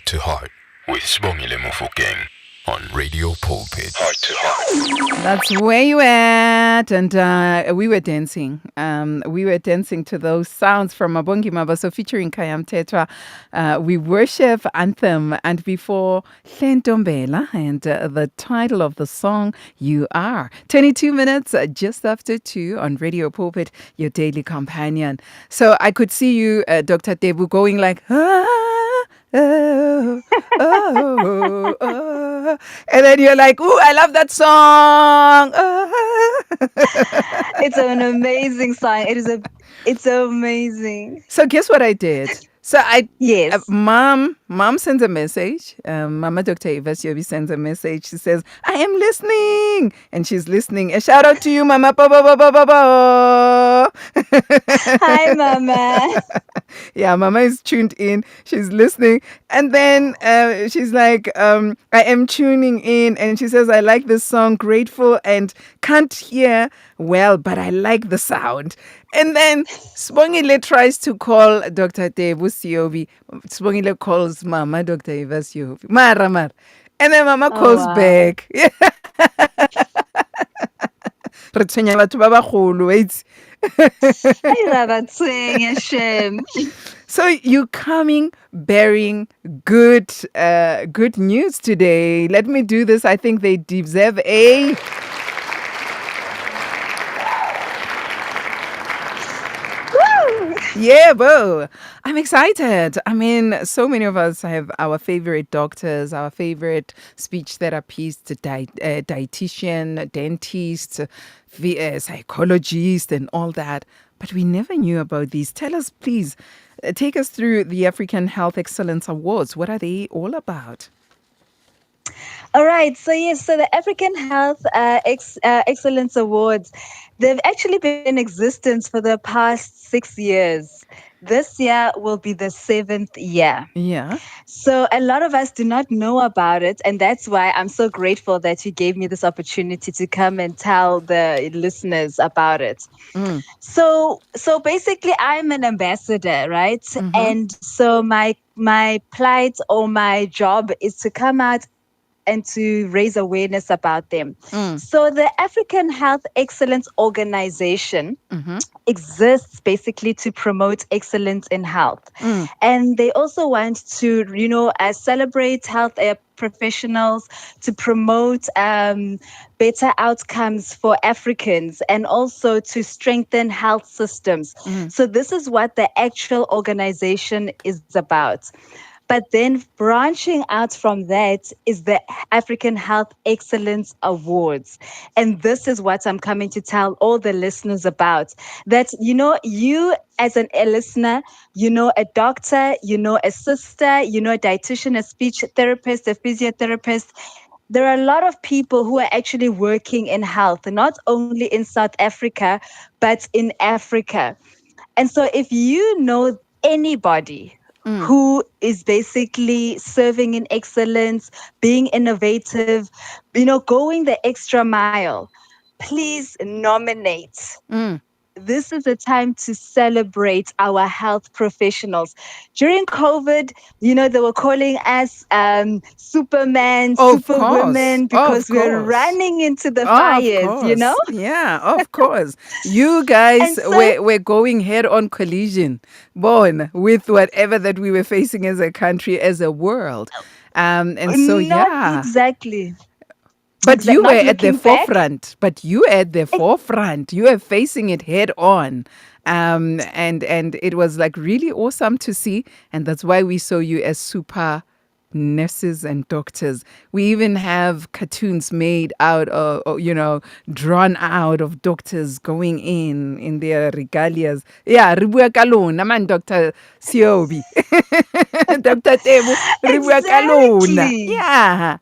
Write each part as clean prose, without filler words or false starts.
to Heart with Sibongile Mofokeng on Radio Pulpit. Heart to Heart. That's where you at. And we were dancing. We were dancing to those sounds from Mabongi Mabaso featuring Kayam Tetra. We worship anthem. And before Hlentombela and the title of the song, You Are. 22 minutes just after 2 on Radio Pulpit, your daily companion. So I could see you, Dr. Tebogo, going like, oh, oh. And then you're like, ooh, I love that song. It's an amazing song. It's amazing. So guess what I did? So Yes. Mom sends a message. Mama Dr. Eva Seobi sends a message. She says, I am listening. And she's listening. A shout out to you, Mama. Hi, Mama. Yeah, Mama is tuned in. She's listening. And then she's like, I am tuning in. And she says, I like this song, Grateful, and can't hear well, but I like the sound. And then Sibongile tries to call Dr. Tebogo Seobi. Sibongile calls Mama Dr. Eva Seobi. Mara. And then Mama calls back. So you coming bearing good news today. Let me do this. I think they deserve a... Yeah, bro. I'm excited. I mean, so many of us have our favorite doctors, our favorite speech therapists, dietitian, dentist, psychologist, and all that. But we never knew about these. Tell us, please, take us through the African Health Excellence Awards. What are they all about? All right. So the African Health Excellence Awards, they've actually been in existence for the past 6 years. This year will be the 7th year. Yeah. So a lot of us do not know about it. And that's why I'm so grateful that you gave me this opportunity to come and tell the listeners about it. Mm. So basically, I'm an ambassador, right? Mm-hmm. And so my plight or my job is to come out and to raise awareness about them. So the African Health Excellence Organization exists basically to promote excellence in health. And they also want to, celebrate health professionals, to promote better outcomes for Africans, and also to strengthen health systems. So this is what the actual organization is about. But then branching out from that is the African Health Excellence Awards. And this is what I'm coming to tell all the listeners about. That, you as a listener, a doctor, a sister, a dietitian, a speech therapist, a physiotherapist. There are a lot of people who are actually working in health, not only in South Africa, but in Africa. And so if you know anybody who is basically serving in excellence, being innovative, going the extra mile, please nominate. This is a time to celebrate our health professionals. During COVID, they were calling us Superman, Superwomen, because we're running into the fires, Yeah, of course. You guys were going head-on collision, born with whatever that we were facing as a country, as a world. Not exactly. But you were at the forefront. You were facing it head on. And it was like really awesome to see. And that's why we saw you as super nurses and doctors. We even have cartoons made out of, drawn out of doctors going in their regalias. Yeah, Ribua Kalona, man, Dr. Seobi. Dr. Tebogo, Ribua Kalona. Yeah.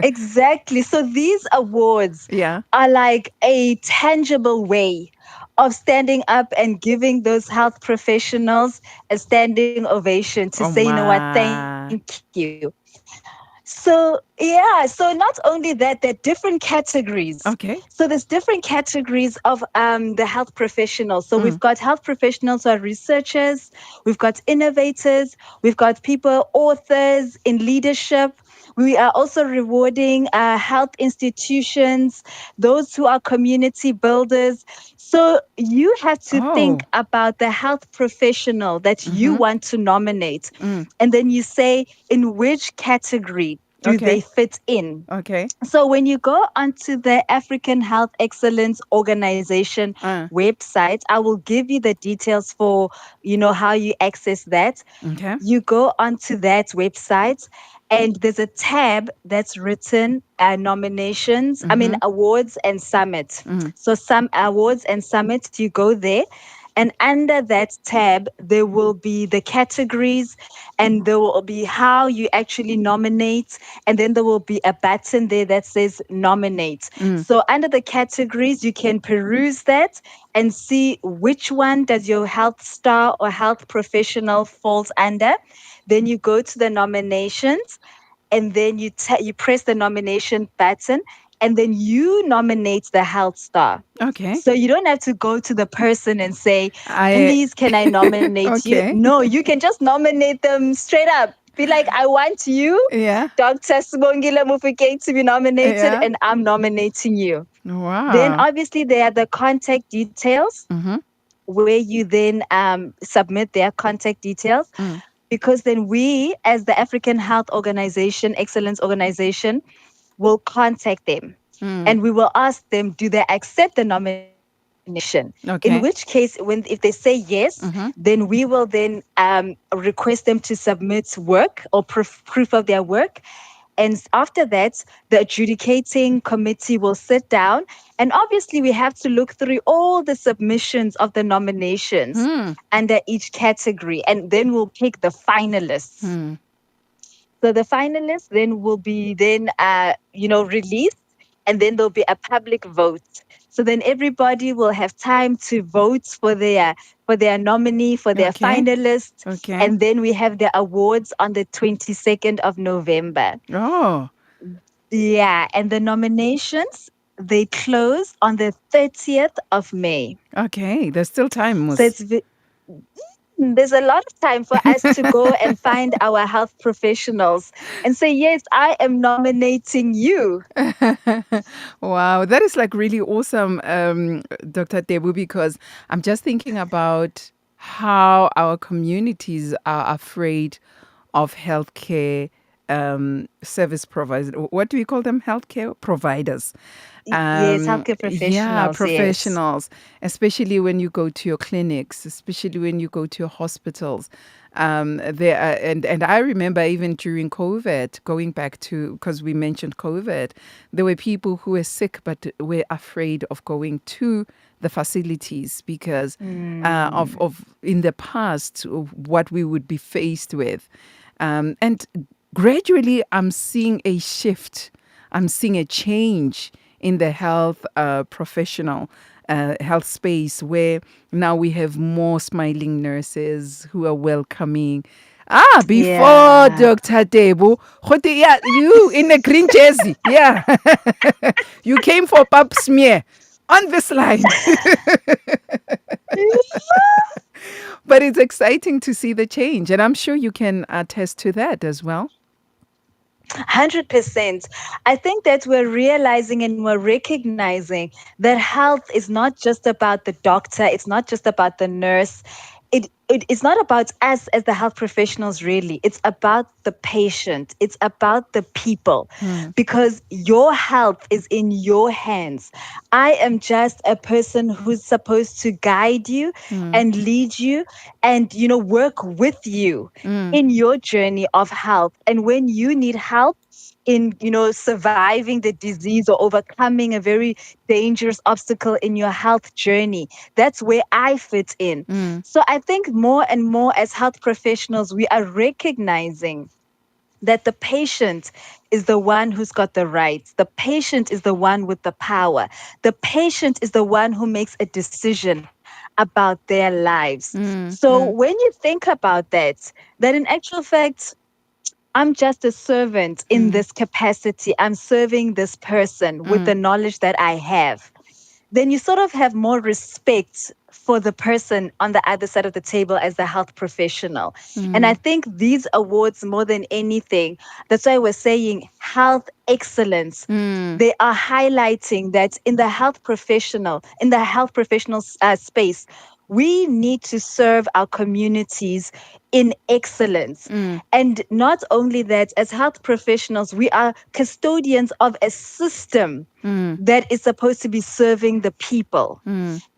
Exactly. So these awards are like a tangible way of standing up and giving those health professionals a standing ovation to say, you know what, thank you. So not only that, there are different categories. Okay. So there's different categories of the health professionals. So we've got health professionals who are researchers, we've got innovators, we've got people, authors in leadership. We are also rewarding health institutions, those who are community builders. So you have to think Oh. about the health professional that you want to nominate. And then you say, in which category do they Okay. fit in? Okay. So when you go onto the African Health Excellence Organization website, I will give you the details for, how you access that. Okay. You go onto that website and there's a tab that's written nominations, awards and summit. So some awards and summits, you go there. And under that tab, there will be the categories and there will be how you actually nominate. And then there will be a button there that says nominate. So under the categories, you can peruse that and see which one does your health star or health professional falls under. Then you go to the nominations and then you press the nomination button and then you nominate the health star. Okay. So you don't have to go to the person and say, I please, can I nominate you? Okay. No, you can just nominate them straight up. Be like, I want you, Yeah. Dr. Sibongile Mofokeng, to be nominated, Yeah. and I'm nominating you. Then Wow. obviously there are the contact details where you then submit their contact details, because then we, as the African Health Organization, Excellence Organization, will contact them and we will ask them, do they accept the nomination? In which Okay. case, if they say yes, then we will then request them to submit work or proof of their work. And after that, the adjudicating committee will sit down. And obviously, we have to look through all the submissions of the nominations under each category. And then we'll pick the finalists. So the finalists then will be released, and then there'll be a public vote. So then everybody will have time to vote for their nominee, for their Okay. finalist, Okay. and then we have the awards on the 22nd of November. Oh. Yeah, and the nominations, they close on the 30th of May. Okay. There's still time, So Mus. there's a lot of time for us to go and find our health professionals and say, yes, I am nominating you. Wow, that is like really awesome, Dr. Tebu, because I'm just thinking about how our communities are afraid of healthcare service providers. What do we call them? Healthcare providers. Yes, healthcare Yeah, professionals, yes. professionals, especially when you go to your clinics, especially when you go to your hospitals. There are, and I remember even during COVID, going back to, because we mentioned COVID, there were people who were sick but were afraid of going to the facilities because of in the past what we would be faced with, and gradually I'm seeing a shift. I'm seeing a change in the health professional health space where now we have more smiling nurses who are welcoming. Before Yeah. Dr. Tebu, yeah, you in a green jersey, yeah, you came for pap smear on this line. But it's exciting to see the change, and I'm sure you can attest to that as well. 100%. I think that we're realizing and we're recognizing that health is not just about the doctor, it's not just about the nurse. It's not about us as the health professionals, really. It's about the patient, it's about the people, because your health is in your hands. I am just a person who's supposed to guide you and lead you and, work with you in your journey of health. And when you need help, in surviving the disease or overcoming a very dangerous obstacle in your health journey, that's where I fit in. So I think more and more as health professionals, we are recognizing that the patient is the one who's got the rights. The patient is the one with the power. The patient is the one who makes a decision about their lives. So when you think about that in actual fact, I'm just a servant in this capacity. I'm serving this person with the knowledge that I have. Then you sort of have more respect for the person on the other side of the table as the health professional. And I think these awards, more than anything, that's why we're saying health excellence. They are highlighting that in the health professional space, we need to serve our communities in excellence. And not only that, as health professionals, we are custodians of a system that is supposed to be serving the people.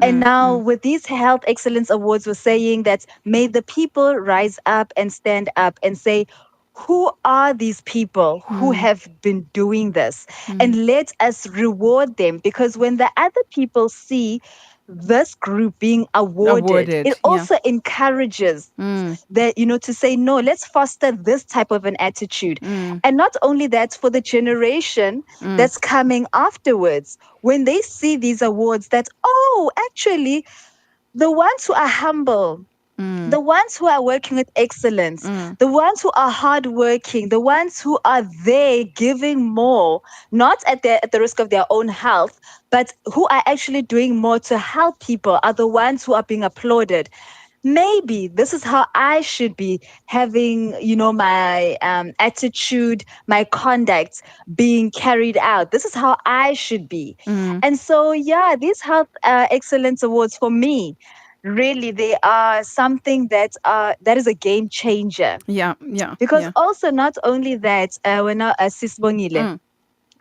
And now, with these Health Excellence Awards, we're saying that may the people rise up and stand up and say, who are these people who have been doing this? And let us reward them, because when the other people see this group being awarded, it Awarded. Yeah. also encourages that, to say, no, let's foster this type of an attitude. And not only that, for the generation that's coming afterwards, when they see these awards, that, oh, actually, the ones who are humble, the ones who are working with excellence, the ones who are hardworking, the ones who are there giving more, not at the risk of their own health, but who are actually doing more to help people, are the ones who are being applauded. Maybe this is how I should be having, my attitude, my conduct being carried out. This is how I should be. And so, yeah, these health excellence awards for me, really, they are something that is a game changer. Yeah. Yeah. Because Yeah. also, not only that, when Sisbongile,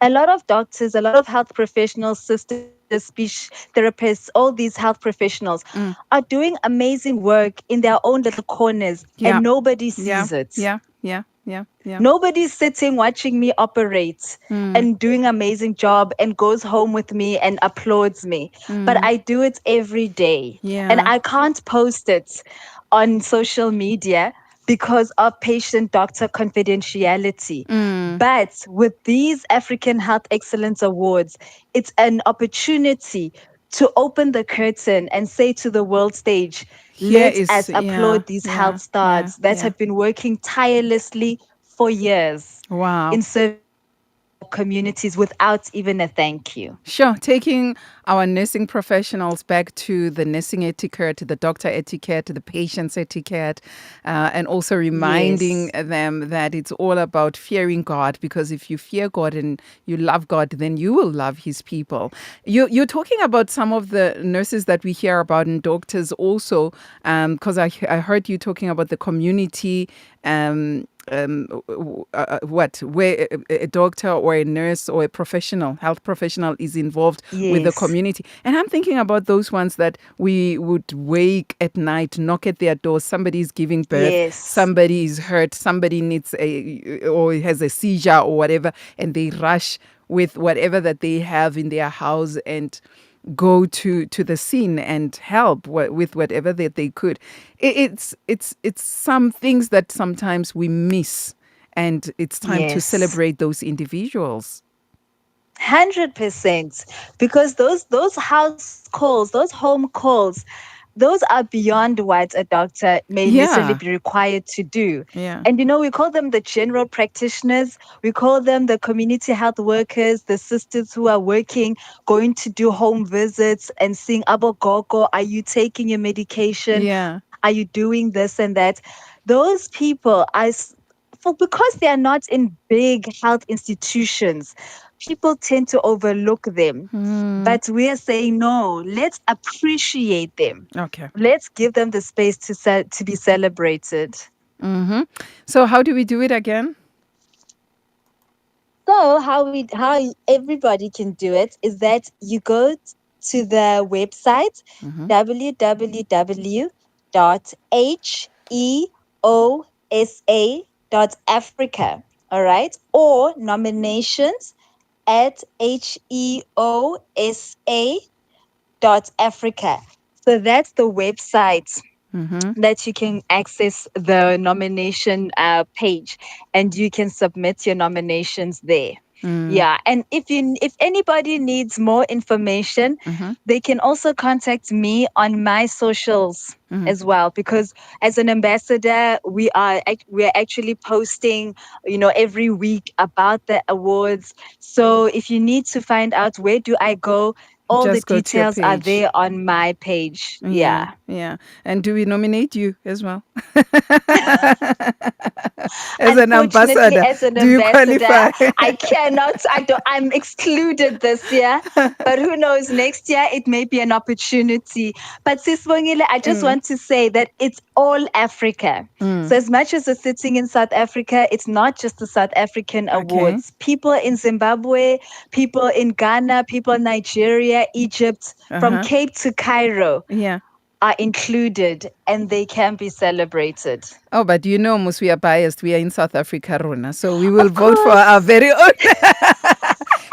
a lot of doctors, a lot of health professionals, sisters, speech therapists, all these health professionals are doing amazing work in their own little corners, and Yeah. nobody Yeah. sees it. Yeah. Yeah. Yeah. Yeah. Nobody's sitting watching me operate and doing amazing job and goes home with me and applauds me. But I do it every day. And Yeah. I can't post it on social media because of patient doctor confidentiality. But with these African Health Excellence Awards, it's an opportunity to open the curtain and say to the world stage, Here let is, us yeah. applaud these health Yeah. Yeah. stars that Yeah. have been working tirelessly for years Wow. in serving our communities without even a thank you. Sure. Taking our nursing professionals back to the nursing etiquette, to the doctor etiquette, to the patient's etiquette, and also reminding Yes. them that it's all about fearing God, because if you fear God and you love God, then you will love his people. You're talking about some of the nurses that we hear about and doctors also, because I heard you talking about the community. Where a doctor or a nurse or a professional, health professional is involved with the Yes. community. And I'm thinking about those ones that we would wake at night, knock at their doors, somebody's giving birth, Yes. somebody is hurt, somebody needs or has a seizure or whatever, and they rush with whatever that they have in their house and go to the scene and help with whatever that they could. It's some things that sometimes we miss, and it's time to Yes. celebrate those individuals. 100%. Because those house calls, those home calls, those are beyond what a doctor may necessarily Yeah, be required to do. yeah, And we call them the general practitioners, we call them the community health workers, the sisters who are working, going to do home visits and seeing Abogogo, are you taking your medication? yeah. Are you doing this and that? Those people because they are not in big health institutions, people tend to overlook them. But we are saying, no, let's appreciate them. Okay. Let's give them the space to be celebrated. So how do we do it again? So how everybody can do it is that you go to the website www.heosa.africa, all right, or nominations at heosa.africa. So that's the website that you can access the nomination page, and you can submit your nominations there. Yeah. And if anybody needs more information, they can also contact me on my socials as well, because as an ambassador, we're actually posting, every week about the awards. So if you need to find out where do I go, all the Just go to your details are page. there on my page. Yeah, Yeah. yeah. And do we nominate you as well? As an Unfortunately, ambassador, as an do you ambassador, qualify? I'm excluded this year, but who knows, next year it may be an opportunity. But Sisbongile, I just want to say that it's all Africa. So as much as we're sitting in South Africa, it's not just the South African Okay. awards. People in Zimbabwe, people in Ghana, people in Nigeria, Egypt, from Cape to Cairo Yeah. are included, and they can be celebrated. Oh, but Mus, we are biased. We are in South Africa, Rona. So we will Of vote for our course. very own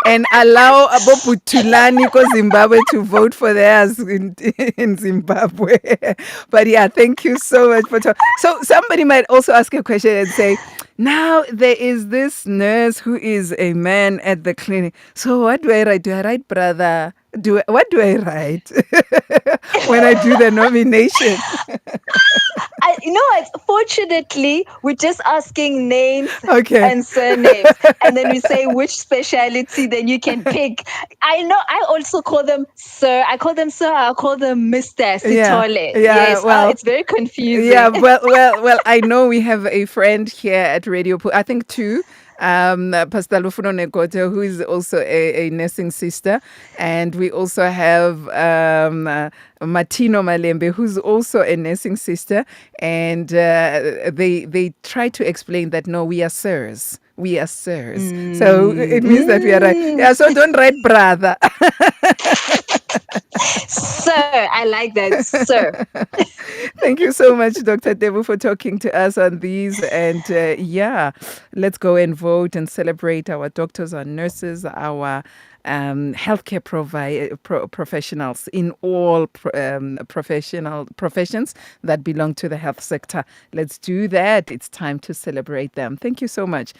and allow Aboputulani ko Zimbabwe to vote for theirs in Zimbabwe. But yeah, thank you so much for talking. So somebody might also ask a question and say, now there is this nurse who is a man at the clinic. So what do I write? Do I write brother? What do I write when I do the nomination? You know what? Fortunately, we're just asking names Okay. and surnames, and then we say which specialty then you can pick. I know. I also call them sir. I call them sir. I call them Mister Yeah, Sitole. yeah. Yes. Well, It's very confusing. yeah. Well. I know we have a friend here at Radio. I think two. Pastor Lufuno Nekoto, who is also a nursing sister, and we also have Martino Malembe, who's also a nursing sister, and they try to explain that no, we are sirs. We are sirs. So it means that we are right. Yeah, so don't write brother. Sir, I like that. Sir. Thank you so much, Dr. Debu, for talking to us on these. And yeah, let's go and vote and celebrate our doctors, our nurses, our healthcare professionals in all professions that belong to the health sector. Let's do that. It's time to celebrate them. Thank you so much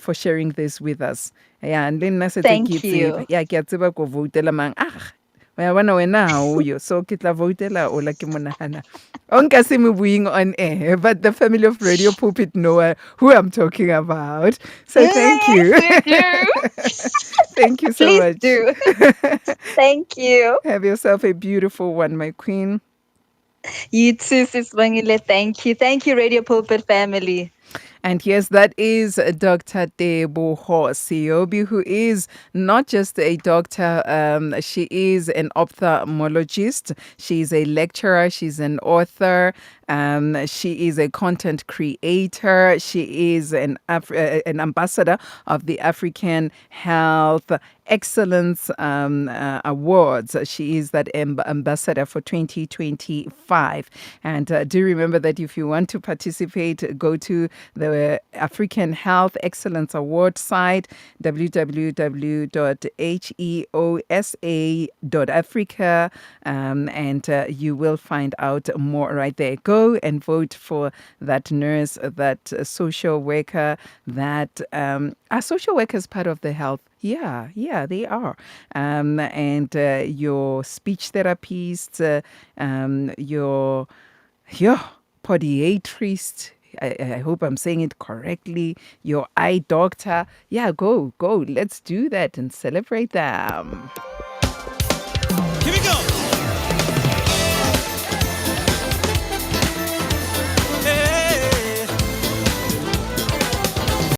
for sharing this with us. Yeah, and then Thank you. yeah, ke a tseba ko voutela mang. Wa bona wena ha uyo, so ke tla voutela ola ke monahana. Onka se me buing on air, but the family of Radio Pulpit know who I'm talking about. So thank you. Thank you so Please much. do. Thank you. Have yourself a beautiful one, my queen. You too, Sisbongile. Thank you. Thank you, Radio Pulpit family. And yes, that is Dr. Tebogo Seobi, who is not just a doctor, she is an ophthalmologist, she's a lecturer, she's an author, she is a content creator, she is an ambassador of the African Health Excellence Awards. She is that ambassador for 2025. And do remember that if you want to participate, go to the African Health Excellence Award site, www.heosa.africa, and you will find out more right there. Go and vote for that nurse, that social worker, that are social workers part of the health? Yeah, they are. And your speech therapist, your podiatrist, I hope I'm saying it correctly, your eye doctor. Yeah, go. Let's do that and celebrate them. Here we go.